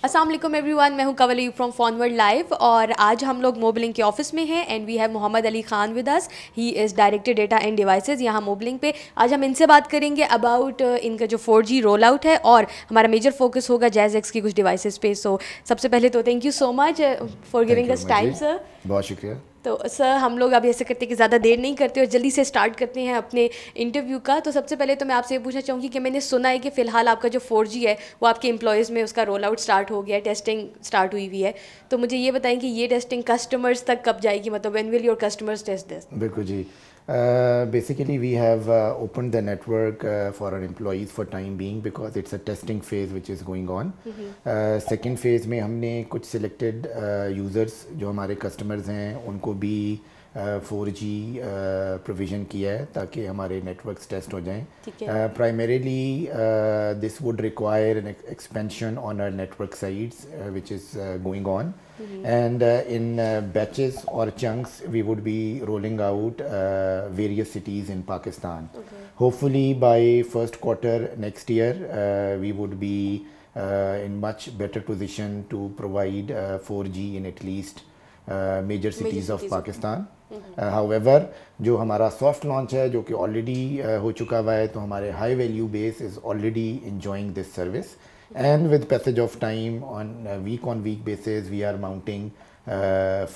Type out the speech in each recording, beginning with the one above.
अस्सलाम वालेकुम एवरीवन, मैं हूं कवली फ्रॉम फॉनवर्ड लाइव और आज हम लोग मोबलिंग के ऑफिस में हैं and we have Mohammad Ali Khan with us. He is director data and devices यहाँ मोबलिंग पे। आज हम इनसे बात करेंगे अबाउट इनका जो 4G रोल आउट है और हमारा मेजर फोकस होगा जैज़ एक्स की कुछ डिवाइसेस पे। सो सबसे पहले तो thank you so much for giving us time sir. बहुत शुक्रिया। तो सर हम लोग अभी ऐसे करते कि ज़्यादा देर नहीं करते और जल्दी से स्टार्ट करते हैं अपने इंटरव्यू का। तो सबसे पहले तो मैं आपसे ये पूछना चाहूँगी कि मैंने सुना है कि फ़िलहाल आपका जो 4G है वो आपके एम्प्लॉयज़ में उसका रोल आउट स्टार्ट हो गया है, टेस्टिंग स्टार्ट हुई हुई है। तो मुझे ये बताएं कि ये टेस्टिंग कस्टमर्स तक कब जाएगी, मतलब when will your customers test this? बिल्कुल जी। Basically, we have opened the network for our employees for time being because it's a testing phase which is going on. Second phase में हमने कुछ selected users जो हमारे customers हैं उनको भी 4G प्रोविज़न किया है ताकि हमारे नेटवर्क्स टेस्ट हो जाएं. Primarily, this would require an expansion on our network sites which is going on. And in batches or chunks we would be rolling out various cities in Pakistan. Hopefully by first quarter next year we would be in much better position to provide 4G in at least major cities of Pakistan. However, जो हमारा soft launch है जो कि already हो चुका हुआ है, तो हमारे high value base is already enjoying this service. And with passage of time on week basis we are mounting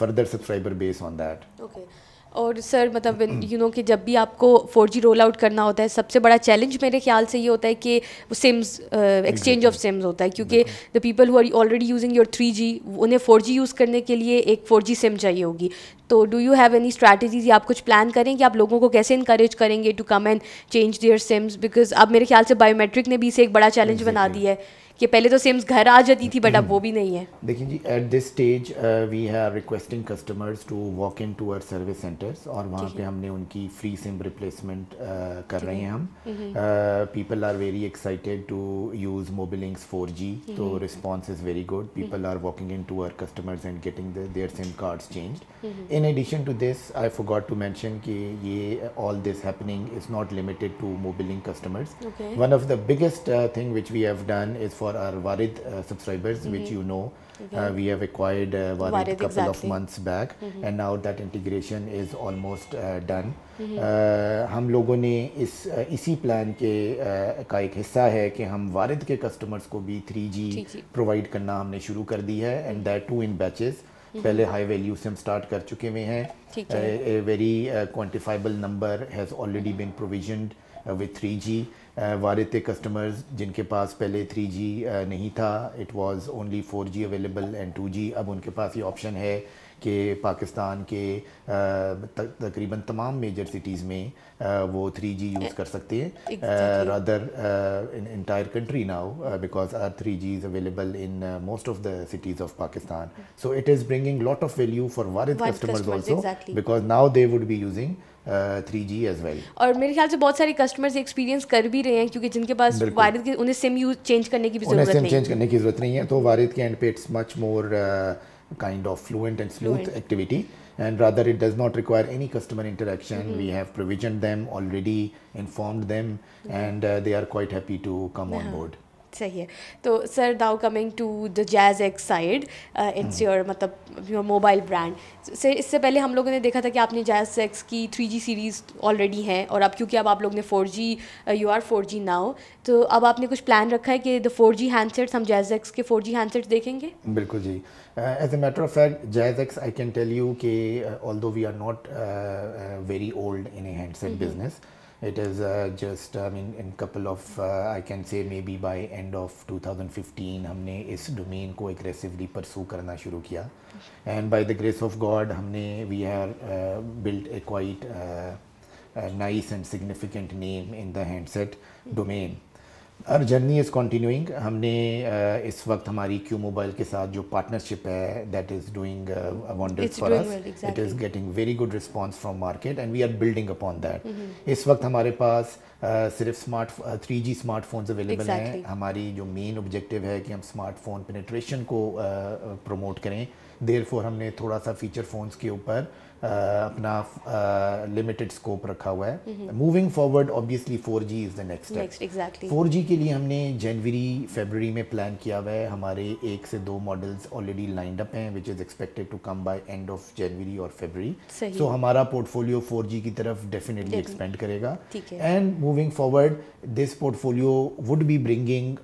further subscriber base on that. Okay. और सर मतलब यू नो कि जब भी आपको 4G रोल आउट करना होता है सबसे बड़ा चैलेंज मेरे ख्याल से ये होता है कि वो सिम्स एक्सचेंज ऑफ सिम्स होता है, क्योंकि the people who are already using your 3G उन्हें 4G यूज़ करने के लिए एक 4G सिम चाहिए होगी. तो do you have any strategies या आप कुछ प्लान करें कि आप लोगों को कैसे इनकरेज करेंगे to come and change their SIMs? Because अब मेरे ख्याल से बायोमेट्रिक ने भी इसे एक बड़ा चैलेंज बना दिया है कि पहले तो सिम्स घर आ जाती थी बट अब वो भी नहीं है. देखिए जी, at this stage we are requesting customers to walk into our service centres और वहाँ पे हमने उनकी फ्री सिम रिप्लेसमेंट कर रहे हैं हम. People are very excited to use Mobilink's 4G, तो response is very good. People are walking into our customers and getting their SIM cards changed. In addition to this, I forgot to mention कि ये all this happening is not limited to Mobilink customers. One of the biggest thing which we have done is for our Warid subscribers, which you know, we have acquired Warid couple of months back, and now that integration is almost done. हम लोगों ने इसी plan के का एक हिस्सा है कि हम वारिद के कस्टमर्स को भी 3G प्रोवाइड करना हमने शुरू कर दी है, and that too in batches. पहले हाई वैल्यू सिम स्टार्ट कर चुके हुए हैं. A very quantifiable number has already been provisioned with 3G. Warid के कस्टमर्स जिनके पास पहले 3G नहीं था, it was only 4G available and 2G, अब उनके पास ये ऑप्शन है कि पाकिस्तान के तकरीबन तमाम मेजर सिटीज़ में वो 3G यूज़ कर सकते हैं, rather in entire country now, because are 3G is available in most of the cities of Pakistan. So it is bringing lot of value for Warid customers also, because now they would be using 3G as well. और मेरे ख्याल से बहुत सारे customers experience कर भी रहे हैं, क्योंकि जिनके पास वारिद के उन्हें सिम यूज चेंज करने की भी ज़रूरत नहीं है. चेंज करने की ज़रूरत नहीं है, तो वारिद के एंड पे it's much more kind of fluent and smooth activity, and rather it does not require any customer interaction. We have provisioned them already, informed them, and they are quite happy to come on board. सही है. तो sir now coming to the Jazz X side, it's your मतलब your mobile brand. Sir इससे पहले हम लोगों ने देखा था कि आपने जैज़ एक्स की 3G सीरीज़ ऑलरेडी हैं और अब क्योंकि अब आप लोग ने 4G, you are 4G now, तो अब आपने कुछ प्लान रखा है कि द 4G हैंडसेट्स हम जैज़ एक्स के 4G हैंडसेट्स देखेंगे? बिल्कुल जी. As a matter of fact, Jazz X I can tell you कि although we are not very old in a handset business. It is just, I mean, in couple of, I can say maybe by end of 2015 हमने इस domain को aggressively pursue करना शुरू किया, and by the grace of God हमने we have built a quite nice and significant name in the handset domain. Our journey is continuing. हमने इस वक्त हमारी Q Mobile के साथ जो partnership है, that is doing wonders for us. It is getting very good response from market and we are building upon that. इस वक्त हमारे पास सिर्फ 3G स्मार्टफोन्स अवेलेबल हैं. हमारी जो मेन ऑब्जेक्टिव है कि हम स्मार्टफोन पेनिट्रेशन को प्रमोट करें, देयरफॉर हमने थोड़ा सा फीचर फ़ोन्स के ऊपर अपना लिमिटेड स्कोप रखा हुआ है। Moving forward obviously 4G is the next step. Exactly 4G के लिए हमने जनवरी फरवरी में प्लान किया हुआ है। हमारे 1 से 2 मॉडल्स ऑलरेडी लाइंड अप हैं which is expected to come by end of January और फरवरी। सो हमारा पोर्टफोलियो 4G की तरफ डेफिनेटली एक्सपेंड करेगा। And moving forward this portfolio would be bringing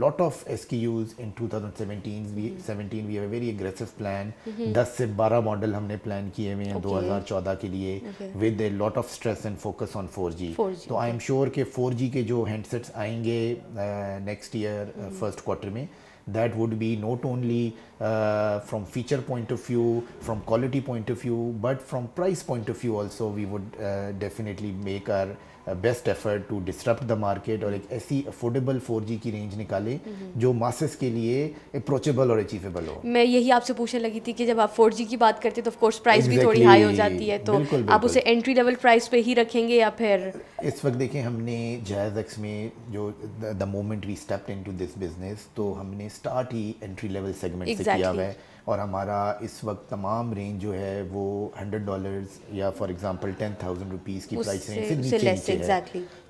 lot of SKUs in 2017 we have a very aggressive plan. 10 से 12 model हमने plan किए हुए हैं 2014 के लिए with a lot of stress and focus on 4G। तो I am sure कि 4G के जो हैंडसेट्स आएंगे नेक्स्ट ईयर फर्स्ट क्वार्टर में, that would be not only from feature point of view, from quality point of view, but from price point of view also we would definitely make our best effort to disrupt the market और एक ऐसी affordable 4G की range निकाले जो masses के लिए approachable और achievable हो। मैं यही आपसे पूछने लगी थी कि जब आप 4G की बात करते हैं तो ऑफ कोर्स प्राइस भी थोड़ी हाई हो जाती है, तो आप उसे एंट्री लेवल प्राइस पे ही रखेंगे या फिर? इस वक्त देखें हमने Jazz X में जो the moment we stepped into this business तो हमने स्टार्ट ही एंट्री लेवल सेगमेंट से किया हुआ है और हमारा इस वक्त तमाम रेंज जो है वो $100 या फॉर एग्जांपल 10,000 रुपीज़ की प्राइस रेंज से नीचे है।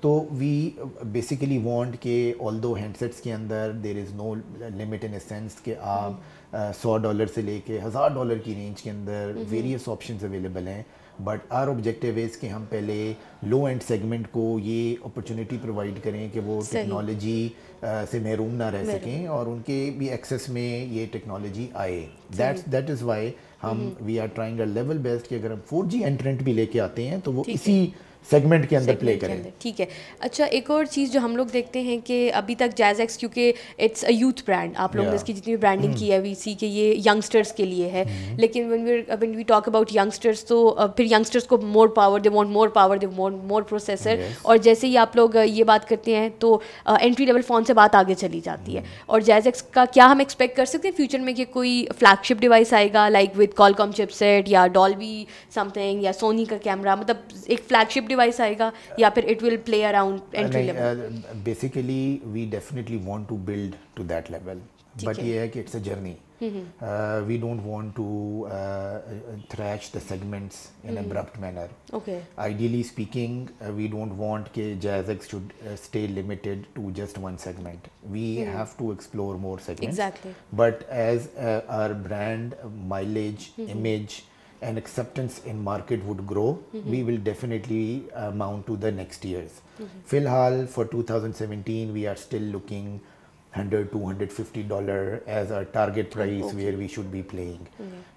तो वी बेसिकली वांट के ऑल्दो हैंडसेट्स के अंदर there is no limit in a sense कि आप $100 से लेके $1,000 की रेंज के अंदर वेरियस ऑप्शंस अवेलेबल हैं। बट आर ऑब्जेक्टिव इज़ कि हम पहले लो एंड सेगमेंट को ये अपॉर्चुनिटी प्रोवाइड करें कि वो टेक्नोलॉजी से महरूम ना रह सकें और उनके भी एक्सेस में ये टेक्नोलॉजी आए। दैट इज़ वाई हम we are trying a level best कि अगर हम 4G एंट्रेंट भी लेके आते हैं तो वो इसी सेगमेंट के अंदर प्ले करें। ठीक है। अच्छा, एक और चीज़ जो हम लोग देखते हैं कि अभी तक Jazz X क्योंकि इट्स अ यूथ ब्रांड, आप लोगों ने इसकी जितनी भी ब्रांडिंग की है वी सी कि ये यंगस्टर्स के लिए है, लेकिन when we talk about youngsters तो फिर यंगस्टर्स को more power, they want more power, they want more processor, और जैसे ही आप लोग ये बात करते हैं तो एंट्री लेवल फ़ोन से बात आगे चली जाती है। और Jazz X का क्या हम एक्सपेक्ट कर सकते हैं फ्यूचर में कि कोई फ्लैगशिप डिवाइस आएगा लाइक विद Qualcomm चिपसेट या डॉल्बी समथिंग या सोनी का कैमरा, मतलब एक फ्लैगशिप डिवाइस आएगा या फिर it will play around entry level? Basically we definitely want to build to that level, but ये है कि it's a journey. We don't want to thrash the segments in abrupt manner. Okay. Ideally speaking, we don't want कि Jazz X should stay limited to just one segment. We have to explore more segments. Exactly. But as our brand mileage, image, and acceptance in market would grow, we will definitely mount to the next years. Filhal for 2017 we are still looking $100-250 as our target price where we should be playing.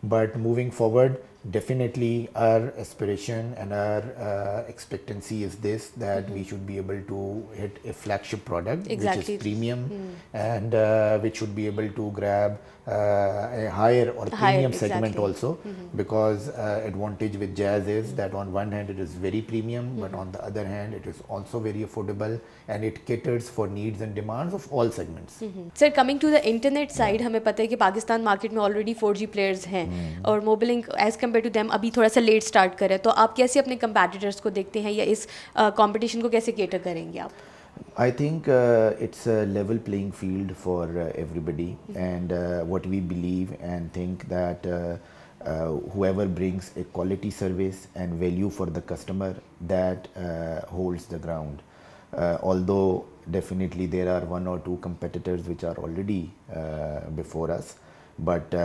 But moving forward, definitely our aspiration and our expectancy is this, that we should be able to hit a flagship product which is premium and which should be able to grab a higher or premium segment also, because advantage with Jazz is that on one hand it is very premium, but on the other hand it is also very affordable and it caters for needs and demands of all segments. Sir, coming to the internet side, हमें पता है कि Pakistan market में already 4G players हैं और Mobilink as compared to them अभी थोड़ा सा लेट स्टार्ट कर रहे हैं, तो आप कैसे अपने कंपेटिटर्स को देखते हैं या इस कंपटीशन को कैसे केटर करेंगे आप? I think it's a level playing field for everybody, and what we believe and think that whoever brings a quality service and value for the customer, that holds the ground. Although definitely there are 1 or 2 competitors which are already before us, but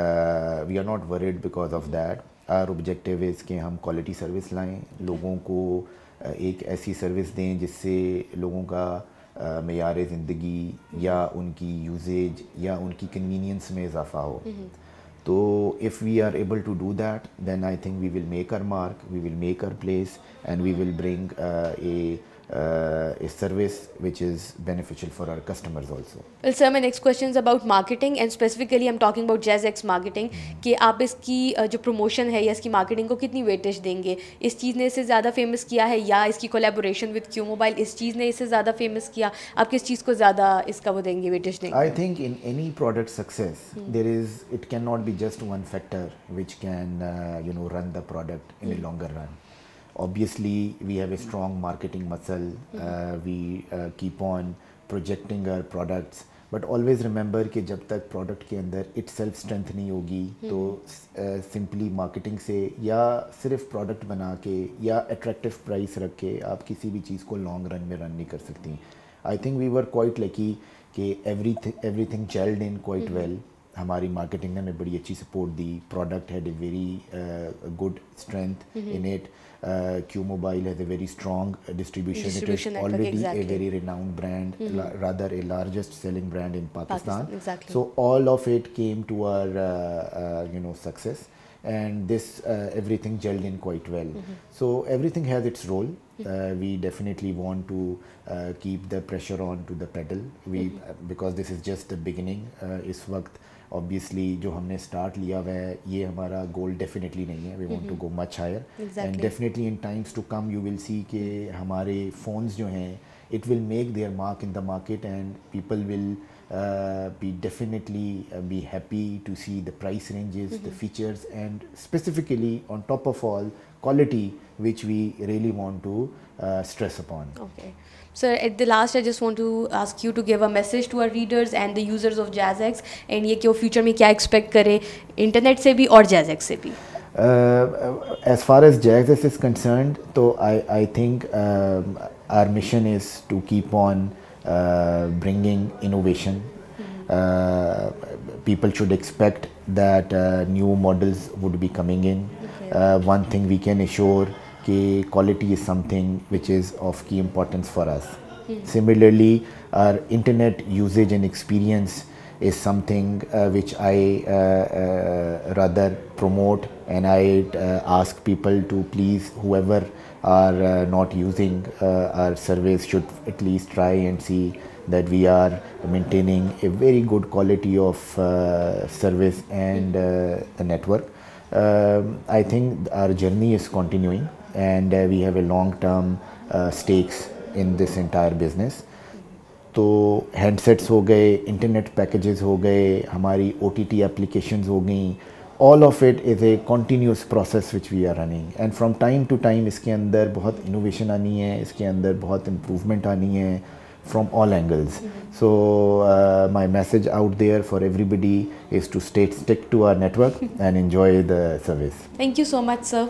we are not worried because of that. Our objective is कि हम quality service लाएं, लोगों को एक ऐसी service दें जिससे लोगों का मेयार ज़िंदगी या उनकी यूजेज या उनकी कन्वीनियंस में इजाफा हो। तो if we are able to do that, then I think we will make our mark, we will make our place and we will bring a service which is beneficial for our customers also. Well sir, my next question is about marketing and specifically I'm talking about Jazz X marketing, कि आप इसकी जो promotion है या इसकी marketing को कितनी weightage देंगे? इस चीज़ ने इसे ज़्यादा फेमस किया है या इसकी कोलैबोरेशन विद क्यू मोबाइल इस चीज़ ने इसे ज़्यादा फेमस किया? आप किस चीज़ को ज़्यादा इसका वो देंगे, वेटेज देंगे? I think in any product success it cannot be just one factor which can run the product in a longer run. Obviously we have a strong marketing muscle, we keep on projecting our products, but always remember कि जब तक product के अंदर it self strength नहीं होगी तो simply marketing से या सिर्फ प्रोडक्ट बना के या अट्रैक्टिव प्राइस रख के आप किसी भी चीज़ को लॉन्ग रन में रन नहीं कर सकती. I think we were quite lucky कि everything jelled in quite well. हमारी मार्केटिंग ने हमें बड़ी अच्छी सपोर्ट दी. Product had a very good strength in it. Q Mobile has a very strong distribution. It is already a very renowned brand, rather a largest selling brand in Pakistan. Exactly. So all of it came to our success, and this everything gelled in quite well. So everything has its role. We definitely want to keep the pressure on to the pedal. Because this is just the beginning. इस वक्त obviously जो हमने start लिया हुआ है ये हमारा goal definitely नहीं है. We want to go much higher. And definitely in times to come you will see कि हमारे phones जो हैं it will make their mark in the market, and people will be definitely be happy to see the price ranges, the features, and specifically on top of all quality, which we really want to stress upon. Okay. Sir, at the last I just want to ask you to give a message to our readers and the users of JazzX, and ये कि वो future में क्या expect करें internet से भी और JazzX से भी. As far as JazzX is concerned, so I think our mission is to keep on bringing innovation. People should expect that new models would be coming in. One thing we can assure कि quality is something which is of key importance for us. Similarly, our internet usage and experience is something which I rather promote, and I ask people to please, whoever are not using our service should at least try and see that we are maintaining a very good quality of service and the network. I think our journey is continuing, and we have a long-term stakes in this entire business. तो handsets हो गए, internet packages हो गए, हमारी OTT applications हो गई, all of it is a continuous process which we are running, and from time to time इसके अंदर बहुत innovation आनी है, इसके अंदर बहुत improvement आनी है from all angles. So my message out there for everybody is to stick to our network and enjoy the service. Thank you so much, sir.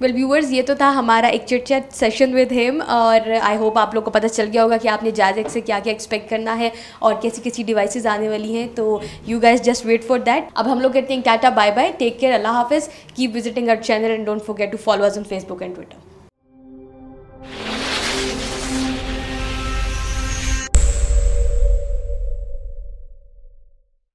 Well viewers, ये तो था हमारा एक chit chat session with him, और I hope आप लोग को पता चल गया होगा कि आपने JazzX से क्या क्या एक्सपेक्ट करना है और कैसी कैसी डिवाइसेस आने वाली हैं. तो you guys just wait for that. अब हम लोग कहते हैं tata bye bye, take care, अल्लाह हाफिज़, keep visiting our channel and don't forget to follow us on Facebook and Twitter.